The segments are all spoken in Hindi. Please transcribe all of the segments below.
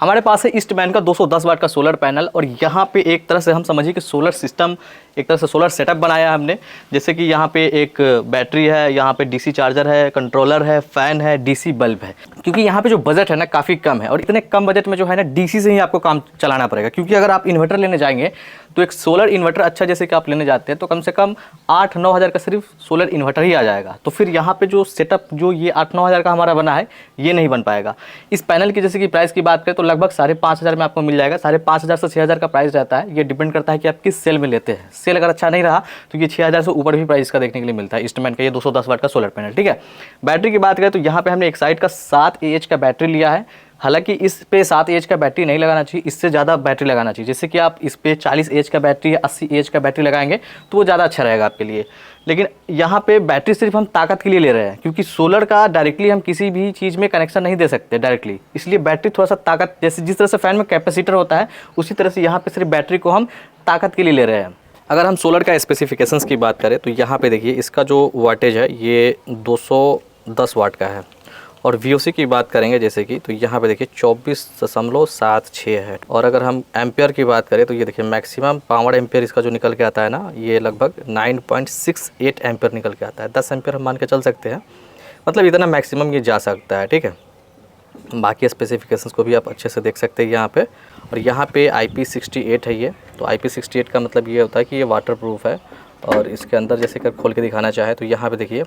हमारे पास है ईस्टमैन का 210 वाट का सोलर पैनल और यहाँ पे एक तरह से हम समझिए कि सोलर सिस्टम, एक तरह से सोलर सेटअप बनाया है हमने। जैसे कि यहाँ पे एक बैटरी है, यहाँ पे डीसी चार्जर है, कंट्रोलर है, फैन है, डीसी बल्ब है। क्योंकि यहाँ पे जो बजट है ना काफ़ी कम है और इतने कम बजट में जो है ना डीसी से ही आपको काम चलाना पड़ेगा। क्योंकि अगर आप इन्वर्टर लेने जाएंगे तो एक सोलर इन्वर्टर अच्छा जैसे कि आप लेने जाते हैं तो कम से कम 8-9 हज़ार का सिर्फ सोलर इन्वर्टर ही आ जाएगा। तो फिर यहाँ पे जो सेटअप जो ये 8-9 हज़ार का हमारा बना है ये नहीं बन पाएगा। इस पैनल की जैसे कि प्राइस की बात करें तो लगभग 5,500 में आपको मिल जाएगा। 5,500 से 6,000 का प्राइस रहता है। ये डिपेंड करता है कि आप किस सेल में लेते हैं। सेल अगर अच्छा नहीं रहा तो ये 6,000 से ऊपर भी प्राइस का देखने के लिए मिलता है ईस्टमैन का ये 210 वाट का सोलर पैनल। ठीक है, बैटरी की बात करें तो यहाँ पे हमने एक साइड का 7 AH का बैटरी लिया है। हालांकि इस पे 7 AH का बैटरी नहीं लगाना चाहिए, इससे ज़्यादा बैटरी लगाना चाहिए। जैसे कि आप इस पे 40 AH का बैटरी या 80 AH का बैटरी लगाएंगे तो वो ज़्यादा अच्छा रहेगा आपके लिए। लेकिन यहाँ पे बैटरी सिर्फ हम ताकत के लिए ले रहे हैं क्योंकि सोलर का डायरेक्टली हम किसी भी चीज़ में कनेक्शन नहीं दे सकते डायरेक्टली, इसलिए बैटरी थोड़ा सा ताकत, जैसे जिस तरह से फैन में कैपेसिटर होता है उसी तरह से यहाँ पे सिर्फ बैटरी को हम ताकत के लिए ले रहे हैं। अगर हम सोलर का स्पेसिफिकेशंस की बात करें तो यहाँ पे देखिए इसका जो वाटेज है ये 210 वाट का है और VOC की बात करेंगे जैसे कि तो यहाँ पे देखिए 24.76 है। और अगर हम एम्पियर की बात करें तो ये देखिए मैक्सिमम पावर एम्पियर इसका जो निकल के आता है ना ये लगभग 9.68 एम्पियर निकल के आता है। 10 एम्पियर हम मान के चल सकते हैं, मतलब इतना मैक्सिमम ये जा सकता है। ठीक है, बाकी स्पेसिफिकेशंस को भी आप अच्छे से देख सकते हैं यहाँ पे। और यहाँ पे IP68 है ये, तो IP68 का मतलब ये होता है कि ये वाटर प्रूफ है। और इसके अंदर जैसे कि खोल के दिखाना चाहे तो यहाँ पे देखिए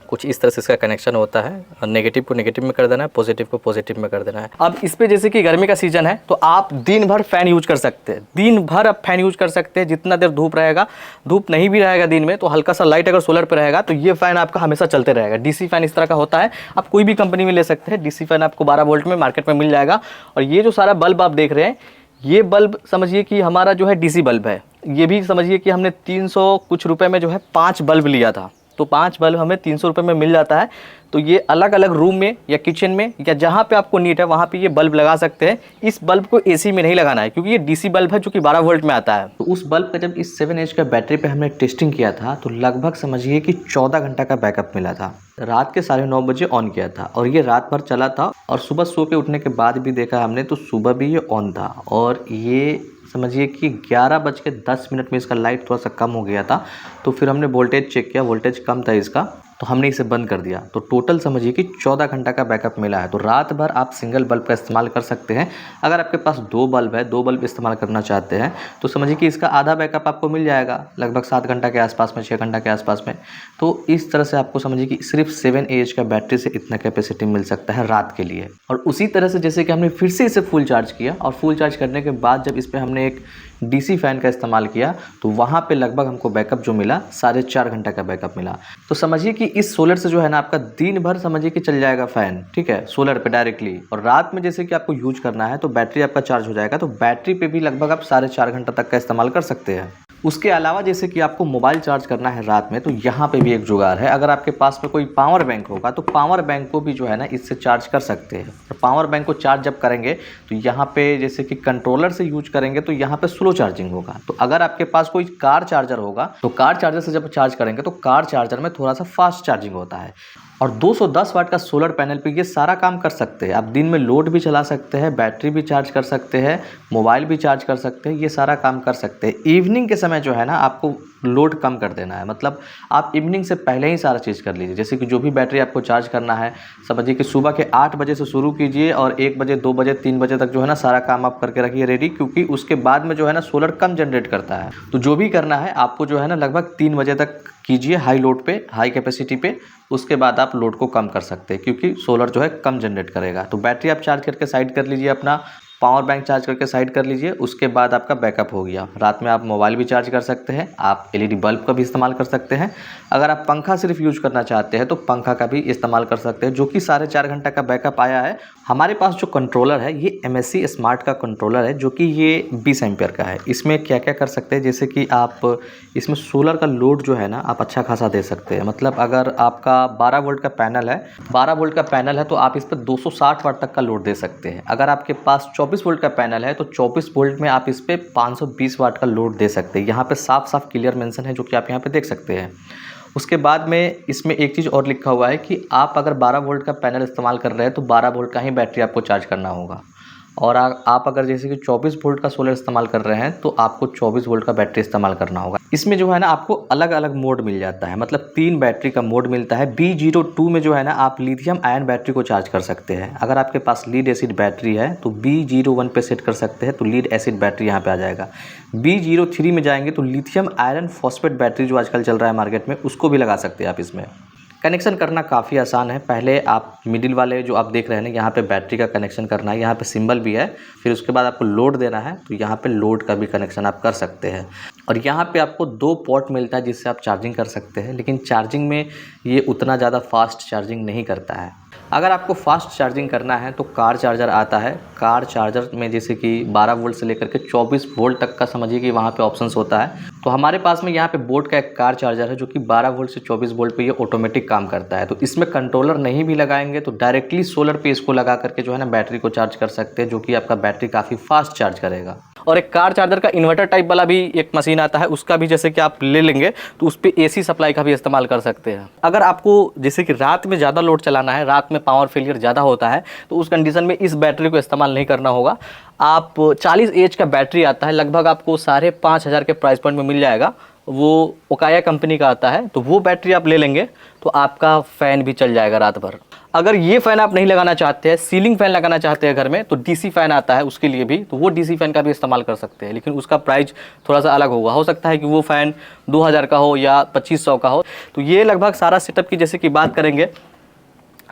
कुछ इस तरह से इसका कनेक्शन होता है। नेगेटिव को नेगेटिव में कर देना है, पॉजिटिव को पॉजिटिव में कर देना है। अब इस पे जैसे कि गर्मी का सीजन है तो आप दिन भर फैन यूज कर सकते हैं, दिन भर आप फैन यूज कर सकते हैं। जितना देर धूप रहेगा, धूप नहीं भी रहेगा दिन में तो हल्का सा लाइट अगर सोलर पे रहेगा तो ये फैन आपका हमेशा चलते रहेगा। डीसी फैन इस तरह का होता है, आप कोई भी कंपनी में ले सकते हैं। डीसी फैन आपको 12 वोल्ट में मार्केट में मिल जाएगा। और ये जो सारा बल्ब आप देख रहे हैं ये बल्ब समझिए कि हमारा जो है डीसी बल्ब है। ये भी समझिए कि हमने 300 कुछ रुपए में जो है 5 बल्ब लिया था, तो 5 बल्ब हमें 300 रुपये में मिल जाता है। तो ये अलग अलग रूम में या किचन में या जहाँ पे आपको नीड है वहाँ पे ये बल्ब लगा सकते हैं। इस बल्ब को एसी में नहीं लगाना है क्योंकि ये डीसी बल्ब है जो कि 12 वोल्ट में आता है। तो उस बल्ब का जब इस 7 AH का बैटरी पे हमने टेस्टिंग किया था तो लगभग समझिए कि 14 घंटा का बैकअप मिला था। रात के 9:30 बजे ऑन किया था और ये रात भर चला था। और सुबह सो के उठने के बाद भी देखा हमने तो सुबह भी ये ऑन था। और ये समझिए कि 11:10 में इसका लाइट थोड़ा सा कम हो गया था। तो फिर हमने वोल्टेज चेक किया, वोल्टेज कम था इसका, तो हमने इसे बंद कर दिया। तो टोटल समझिए कि 14 घंटा का बैकअप मिला है। तो रात भर आप सिंगल बल्ब का इस्तेमाल कर सकते हैं। अगर आपके पास 2 बल्ब है, 2 बल्ब इस्तेमाल करना चाहते हैं तो समझिए कि इसका आधा बैकअप आपको मिल जाएगा लगभग 7 घंटा के आसपास में, 6 घंटा के आसपास में। तो इस तरह से आपको समझिए कि सिर्फ 7 AH का बैटरी से इतना कैपेसिटी मिल सकता है रात के लिए। और उसी तरह से जैसे कि हमने फिर से इसे फुल चार्ज किया और फुल चार्ज करने के बाद जब इस पर हमने एक डीसी फैन का इस्तेमाल किया तो वहाँ पे लगभग हमको बैकअप जो मिला 4.5 घंटा का बैकअप मिला। तो समझिए कि इस सोलर से जो है ना आपका दिन भर समझिए कि चल जाएगा फैन, ठीक है, सोलर पे डायरेक्टली। और रात में जैसे कि आपको यूज करना है तो बैटरी आपका चार्ज हो जाएगा, तो बैटरी पे भी लगभग आप 4.5 घंटा तक का इस्तेमाल कर सकते हैं। उसके अलावा जैसे कि आपको मोबाइल चार्ज करना है रात में तो यहाँ पे भी एक जुगाड़ है। अगर आपके पास में कोई पावर बैंक होगा तो पावर बैंक को भी जो है ना इससे चार्ज कर सकते हैं। और पावर बैंक को चार्ज जब करेंगे तो यहाँ पे जैसे कि कंट्रोलर से यूज करेंगे तो यहाँ पे स्लो चार्जिंग होगा। तो अगर आपके पास कोई कार चार्जर होगा तो कार चार्जर से जब चार्ज करेंगे तो कार चार्जर में थोड़ा सा फास्ट चार्जिंग होता है। और 210 वाट का सोलर पैनल पे ये सारा काम कर सकते हैं। आप दिन में लोड भी चला सकते हैं, बैटरी भी चार्ज कर सकते हैं, मोबाइल भी चार्ज कर सकते हैं, ये सारा काम कर सकते हैं। इवनिंग के समय जो है ना आपको लोड कम कर देना है, मतलब आप इवनिंग से पहले ही सारा चीज़ कर लीजिए। जैसे कि जो भी बैटरी आपको चार्ज करना है समझिए कि सुबह के 8 बजे से शुरू कीजिए और 1 बजे, 2 बजे, 3 बजे तक जो है ना सारा काम आप करके रखिए रेडी, क्योंकि उसके बाद में जो है ना सोलर कम जनरेट करता है। तो जो भी करना है आपको जो है ना लगभग 3 बजे तक कीजिए हाई लोड पे, हाई कैपेसिटी पे। उसके बाद आप लोड को कम कर सकते हैं क्योंकि सोलर जो है कम जनरेट करेगा। तो बैटरी आप चार्ज करके साइड कर लीजिए, अपना पावर बैंक चार्ज करके साइड कर लीजिए। उसके बाद आपका बैकअप हो गया। रात में आप मोबाइल भी चार्ज कर सकते हैं, आप एलईडी बल्ब का भी इस्तेमाल कर सकते हैं। अगर आप पंखा सिर्फ यूज करना चाहते हैं तो पंखा का भी इस्तेमाल कर सकते हैं, जो कि 4.5 घंटा का बैकअप आया है। हमारे पास जो कंट्रोलर है ये MSC स्मार्ट का कंट्रोलर है, जो कि ये 20 एम्पियर का है। इसमें क्या क्या कर सकते हैं, जैसे कि आप इसमें सोलर का लोड जो है ना आप अच्छा खासा दे सकते हैं। मतलब अगर आपका 12 वोल्ट का पैनल है, 12 वोल्ट का पैनल है तो आप इस पर 260 वाट तक का लोड दे सकते हैं। अगर आपके पास 24 वोल्ट का पैनल है तो 24 वोल्ट में आप इस पे 520 वाट का लोड दे सकते हैं। यहाँ पे साफ साफ क्लियर मेंशन है, जो कि आप यहाँ पे देख सकते हैं। उसके बाद में इसमें एक चीज़ और लिखा हुआ है कि आप अगर 12 वोल्ट का पैनल इस्तेमाल कर रहे हैं तो 12 वोल्ट का ही बैटरी आपको चार्ज करना होगा। और आप अगर जैसे कि 24 वोल्ट का सोलर इस्तेमाल कर रहे हैं तो आपको 24 वोल्ट का बैटरी इस्तेमाल करना होगा। इसमें जो है ना आपको अलग अलग मोड मिल जाता है, मतलब 3 बैटरी का मोड मिलता है। B02 में जो है ना आप लिथियम आयन बैटरी को चार्ज कर सकते हैं। अगर आपके पास लीड एसिड बैटरी है तो B01 पे सेट कर सकते हैं, तो लीड एसिड बैटरी यहाँ पे आ जाएगा। B03 में जाएंगे तो लिथियम आयरन फॉस्फेट बैटरी जो आजकल चल रहा है मार्केट में, उसको भी लगा सकते हैं आप इसमें। कनेक्शन करना काफ़ी आसान है। पहले आप मिडिल वाले जो आप देख रहे हैं ना, यहाँ पे बैटरी का कनेक्शन करना है, यहाँ पे सिंबल भी है। फिर उसके बाद आपको लोड देना है, तो यहाँ पे लोड का भी कनेक्शन आप कर सकते हैं। और यहाँ पे आपको 2 पोर्ट मिलता है जिससे आप चार्जिंग कर सकते हैं, लेकिन चार्जिंग में ये उतना ज़्यादा फास्ट चार्जिंग नहीं करता है। अगर आपको फास्ट चार्जिंग करना है तो कार चार्जर आता है। कार चार्जर में जैसे कि 12 वोल्ट से लेकर के 24 वोल्ट तक का समझिए कि वहाँ पे ऑप्शंस होता है। तो हमारे पास में यहाँ पे बोट का एक कार चार्जर है जो कि 12 वोल्ट से 24 वोल्ट पे ये ऑटोमेटिक काम करता है। तो इसमें कंट्रोलर नहीं भी लगाएंगे तो डायरेक्टली सोलर पे इसको लगा करके जो है ना बैटरी को चार्ज कर सकते हैं, जो कि आपका बैटरी काफ़ी फास्ट चार्ज करेगा। और एक कार चार्जर का इन्वर्टर टाइप वाला भी एक मशीन आता है, उसका भी जैसे कि आप ले लेंगे तो उस पर AC सप्लाई का भी इस्तेमाल कर सकते हैं। अगर आपको जैसे कि रात में ज़्यादा लोड चलाना है, रात में पावर फेलियर ज़्यादा होता है, तो उस कंडीशन में इस बैटरी को इस्तेमाल नहीं करना होगा। आप 40 एच का बैटरी आता है, लगभग आपको 5,500 के प्राइस पॉइंट में मिल जाएगा। वो ओकाया कंपनी का आता है, तो वो बैटरी आप ले लेंगे तो आपका फ़ैन भी चल जाएगा रात भर। अगर ये फ़ैन आप नहीं लगाना चाहते हैं, सीलिंग फ़ैन लगाना चाहते हैं घर में, तो DC फ़ैन आता है उसके लिए भी, तो वो DC फ़ैन का भी इस्तेमाल कर सकते हैं, लेकिन उसका प्राइस थोड़ा सा अलग होगा। हो सकता है कि वो फ़ैन 2000 का हो या 2500 का हो। तो ये लगभग सारा सेटअप की जैसे कि बात करेंगे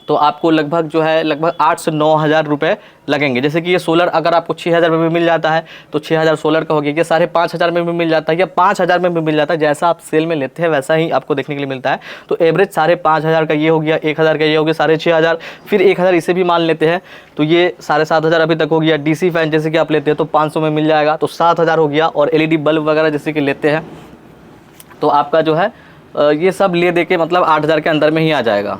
तो आपको लगभग जो है लगभग 8 से 9 हज़ार रुपये लगेंगे। जैसे कि ये सोलर अगर आपको 6,000 रुपये में मिल जाता है तो 6,000 सोलर का हो गया, ये 5,500 में भी मिल जाता है या 5,000 में भी मिल जाता है। जैसा आप सेल में लेते हैं वैसा ही आपको देखने के लिए मिलता है। तो एवरेज 5,500 का ये हो गया, 1,000 का ये हो गया, 6,500, फिर 1,000 इसे भी मान लेते हैं तो ये 7,500 अभी तक हो गया। DC फैन जैसे कि आप लेते हैं तो 500 में मिल जाएगा, तो 7,000 हो गया। और LED बल्ब वगैरह जैसे कि लेते हैं तो आपका जो है ये सब ले दे के मतलब 8,000 के अंदर में ही आ जाएगा।